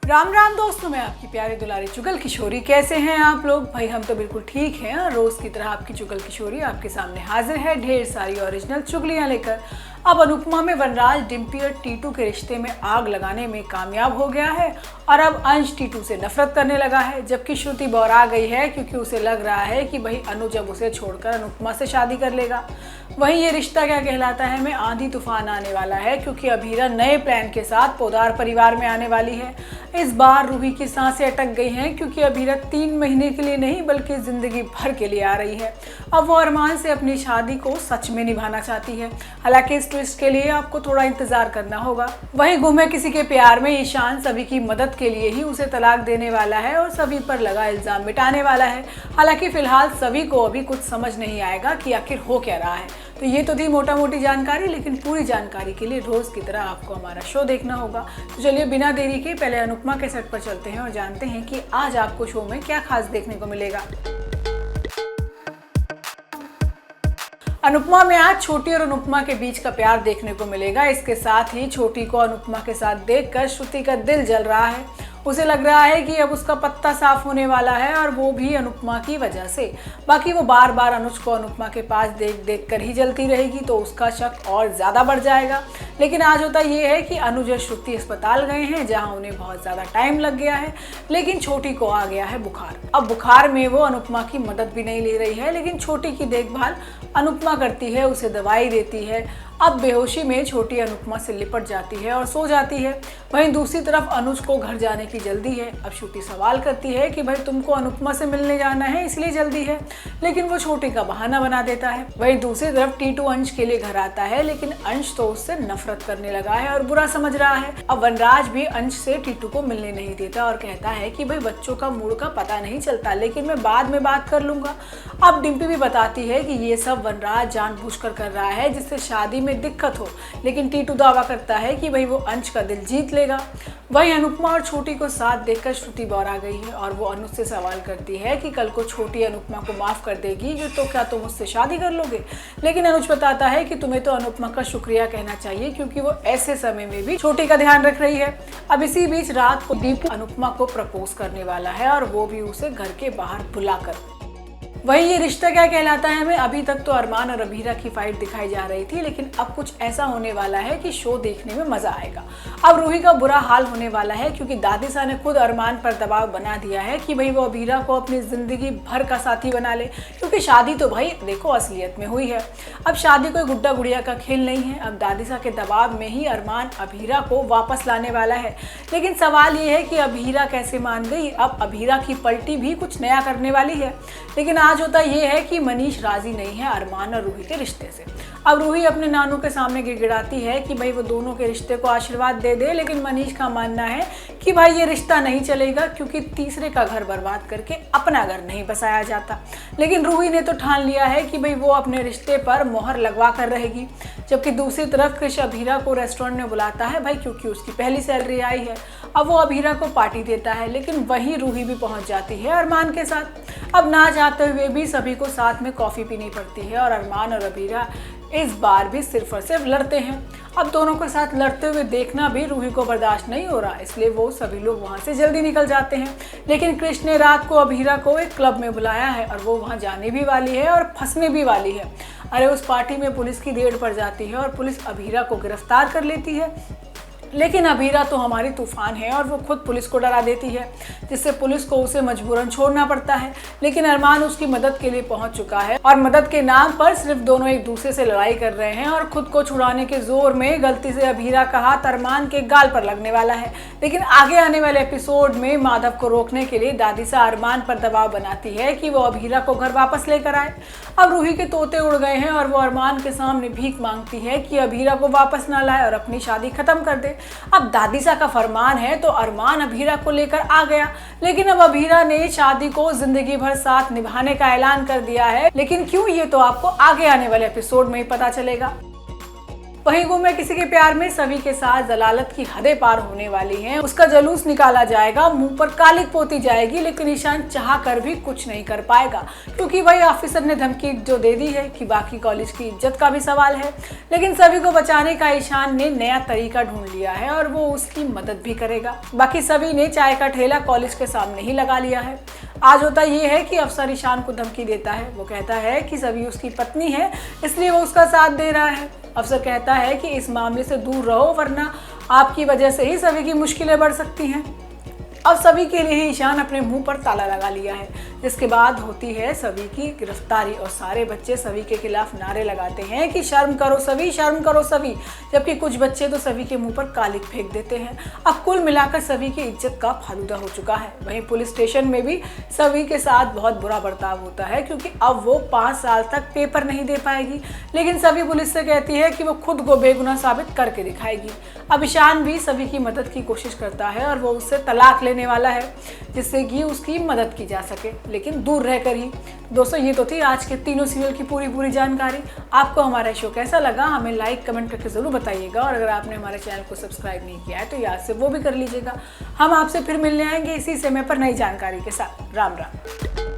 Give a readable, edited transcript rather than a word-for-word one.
राम राम दोस्तों, मैं आपकी प्यारी दुलारी चुगल किशोरी। कैसे हैं आप लोग? भाई हम तो बिल्कुल ठीक हैं। रोज की तरह आपकी चुगल किशोरी आपके सामने हाजिर है ढेर सारी ओरिजिनल चुगलियां लेकर। अब अनुपमा में वनराज डिम्पी और टीटू के रिश्ते में आग लगाने में कामयाब हो गया है और अब अंश टीटू से नफरत करने लगा है, जबकि श्रुति बौरा गई है क्योंकि उसे लग रहा है कि भाई अनुज अब उसे छोड़कर अनुपमा से शादी कर लेगा। वहीं ये रिश्ता क्या कहलाता है में आंधी तूफान आने वाला है, क्योंकि अभीरा नए प्लान के साथ पोदार परिवार में आने वाली है। इस बार रूही की सांसें अटक गई हैं क्योंकि अभीरा 3 महीने के लिए नहीं बल्कि जिंदगी भर के लिए आ रही है। अब वो अरमान से अपनी शादी को सच में निभाना चाहती है। हालांकि इस ट्विस्ट के लिए आपको थोड़ा इंतजार करना होगा। वहीं गुम है किसी के प्यार में ईशान सभी की मदद के लिए ही उसे तलाक देने वाला है और सभी पर लगा इल्जाम मिटाने वाला है। हालांकि फिलहाल सभी को अभी कुछ समझ नहीं आएगा कि आखिर हो क्या रहा है। तो ये तो थी मोटा मोटी जानकारी, लेकिन पूरी जानकारी के लिए रोज की तरह आपको हमारा शो देखना होगा। तो चलिए बिना देरी के पहले अनुपमा के सेट पर चलते हैं और जानते हैं कि आज आपको शो में क्या खास देखने को मिलेगा। अनुपमा में आज छोटी और अनुपमा के बीच का प्यार देखने को मिलेगा। इसके साथ ही छोटी को अनुपमा के साथ देखकर श्रुति का दिल जल रहा है। उसे लग रहा है कि अब उसका पत्ता साफ होने वाला है और वो भी अनुपमा की वजह से। बाकी वो बार बार अनुज को अनुपमा के पास देख देख कर ही जलती रहेगी तो उसका शक और ज़्यादा बढ़ जाएगा। लेकिन आज होता ये है कि अनुज और श्रुति अस्पताल गए हैं जहां उन्हें बहुत ज़्यादा टाइम लग गया है, लेकिन छोटी को आ गया है बुखार। अब बुखार में वो अनुपमा की मदद भी नहीं ले रही है, लेकिन छोटी की देखभाल अनुपमा करती है, उसे दवाई देती है। अब बेहोशी में छोटी अनुपमा से लिपट जाती है और सो जाती है। वहीं दूसरी तरफ अनुज को घर जाने की जल्दी है। अब श्रुति सवाल करती है कि भाई तुमको अनुपमा से मिलने जाना है इसलिए जल्दी है, लेकिन वो छोटी का बहाना बना देता है। वहीं दूसरी तरफ टीटू अंश के लिए घर आता है, लेकिन अंश तो उससे नफरत करने लगा है और बुरा समझ रहा है। अब वनराज भी अंश से टीटू को मिलने नहीं देता और कहता है कि भाई बच्चों का मूड का पता नहीं चलता, लेकिन मैं बाद में बात कर लूंगा। अब डिम्पी भी बताती है कि ये सब वनराज जानबूझकर कर रहा है जिससे शादी में दिक्कत हो, लेकिन टीटू दावा करता है कि भाई वो अंश का दिल जीत लेगा। वहीं अनुपमा और छोटी को साथ देखकर श्रुति बौरा गई है और वो अनुज से सवाल करती है कि कल को छोटी अनुपमा को माफ कर देगी तो क्या तुम उससे शादी कर लोगे? लेकिन अनुज बताता है कि तुम्हें तो अनुपमा का शुक्रिया कहना चाहिए क्योंकि वो ऐसे समय में भी छोटी का ध्यान रख रही है। अब इसी बीच रात को दीपू अनुपमा को प्रपोज करने वाला है और वो भी उसे घर के बाहर बुलाकर। वही ये रिश्ता क्या कहलाता है में अभी तक तो अरमान और अभीरा की फाइट दिखाई जा रही थी, लेकिन अब कुछ ऐसा होने वाला है कि शो देखने में मजा आएगा। अब रूही का बुरा हाल होने वाला है क्योंकि दादीसा ने खुद अरमान पर दबाव बना दिया है कि भाई वो अभीरा को अपनी जिंदगी भर का साथी बना ले, क्योंकि शादी तो भाई देखो असलियत में हुई है। अब शादी कोई गुड्डा गुड़िया का खेल नहीं है। अब दादीसा के दबाव में ही अरमान अभीरा को वापस लाने वाला है, लेकिन सवाल ये है कि अभीरा कैसे मान गई। अब अभीरा की पलटी भी कुछ नया करने वाली है, लेकिन आज होता यह है कि मनीष राजी नहीं है अरमान और रूही के रिश्ते से। अब रूही अपने नानू के सामने गिड़गिड़ाती है कि भाई वो दोनों के रिश्ते को आशीर्वाद दे दे, लेकिन मनीष का मानना है कि भाई ये रिश्ता नहीं चलेगा क्योंकि तीसरे का घर बर्बाद करके अपना घर नहीं बसाया जाता। लेकिन रूही ने तो ठान लिया है कि भाई वो अपने रिश्ते पर मोहर लगवा कर रहेगी। जबकि दूसरी तरफ कृष अभीरा को रेस्टोरेंट में बुलाता है भाई क्योंकि उसकी पहली सैलरी आई है। अब वो अभीरा को पार्टी देता है, लेकिन वहीं रूही भी पहुंच जाती है अरमान के साथ। अब ना चाहते हुए भी सभी को साथ में कॉफी पीनी पड़ती है और अरमान और अभीरा इस बार भी सिर्फ और सिर्फ लड़ते हैं। अब दोनों के साथ लड़ते हुए देखना भी रूही को बर्दाश्त नहीं हो रहा, इसलिए वो सभी लोग वहां से जल्दी निकल जाते हैं। लेकिन कृष्ण ने रात को अभीरा को एक क्लब में बुलाया है और वो वहां जाने भी वाली है और फंसने भी वाली है। अरे उस पार्टी में पुलिस की रेड पड़ जाती है और पुलिस अभीरा को गिरफ्तार कर लेती है, लेकिन अभीरा तो हमारी तूफान है और वो खुद पुलिस को डरा देती है, जिससे पुलिस को उसे मजबूरन छोड़ना पड़ता है। लेकिन अरमान उसकी मदद के लिए पहुंच चुका है और मदद के नाम पर सिर्फ दोनों एक दूसरे से लड़ाई कर रहे हैं और खुद को छुड़ाने के जोर में गलती से अभीरा का हाथ अरमान के गाल पर लगने वाला है। लेकिन आगे आने वाले एपिसोड में माधव को रोकने के लिए दादीसा अरमान पर दबाव बनाती है कि वो अभीरा को घर वापस लेकर आए। अब रूही के तोते उड़ गए हैं और वो अरमान के सामने भीख मांगती है कि अभीरा को वापस ना लाए और अपनी शादी खत्म कर दे। अब दादीसा का फरमान है तो अरमान अभीरा को लेकर आ गया, लेकिन अब अभीरा ने शादी को जिंदगी भर साथ निभाने का ऐलान कर दिया है। लेकिन क्यों, ये तो आपको आगे आने वाले एपिसोड में ही पता चलेगा। वहीं गुम किसी के प्यार में सभी के साथ जलालत की हदें पार होने वाली हैं। उसका जलूस निकाला जाएगा, मुंह पर कालिक पोती जाएगी, लेकिन ईशान चाह कर भी कुछ नहीं कर पाएगा, क्योंकि वही ऑफिसर ने धमकी जो दे दी है कि बाकी कॉलेज की इज्जत का भी सवाल है। लेकिन सभी को बचाने का ईशान ने नया तरीका ढूंढ लिया है और वो उसकी मदद भी करेगा। बाकी सभी ने चाय का ठेला कॉलेज के सामने ही लगा लिया है। आज होता ये है कि अफसर ईशान को धमकी देता है। वो कहता है कि सभी उसकी पत्नी है, इसलिए वो उसका साथ दे रहा है। अफसर कहता है कि इस मामले से दूर रहो, वरना आपकी वजह से ही सभी की मुश्किलें बढ़ सकती हैं। अब सभी के लिए ही ईशान अपने मुंह पर ताला लगा लिया है, जिसके बाद होती है सभी की गिरफ्तारी और सारे बच्चे सभी के खिलाफ नारे लगाते हैं कि शर्म करो सभी, शर्म करो सभी, जबकि कुछ बच्चे तो सभी के मुंह पर कालिक फेंक देते हैं। अब कुल मिलाकर सभी की इज्जत का फालूदा हो चुका है। वहीं पुलिस स्टेशन में भी सभी के साथ बहुत बुरा बर्ताव होता है, क्योंकि अब वो 5 साल तक पेपर नहीं दे पाएगी, लेकिन सभी पुलिस से कहती है कि वो खुद को बेगुनाह साबित करके दिखाएगी। अब ईशान भी सभी की मदद की कोशिश करता है और वो उससे तलाक लेने वाला है, जिससे कि उसकी मदद की जा सके, लेकिन दूर रहकर ही। दोस्तों, ये तो थी आज के तीनों सीरियल की पूरी जानकारी। आपको हमारा शो कैसा लगा हमें लाइक कमेंट करके जरूर बताइएगा, और अगर आपने हमारे चैनल को सब्सक्राइब नहीं किया है तो याद से वो भी कर लीजिएगा। हम आपसे फिर मिलने आएंगे इसी समय पर नई जानकारी के साथ। राम राम।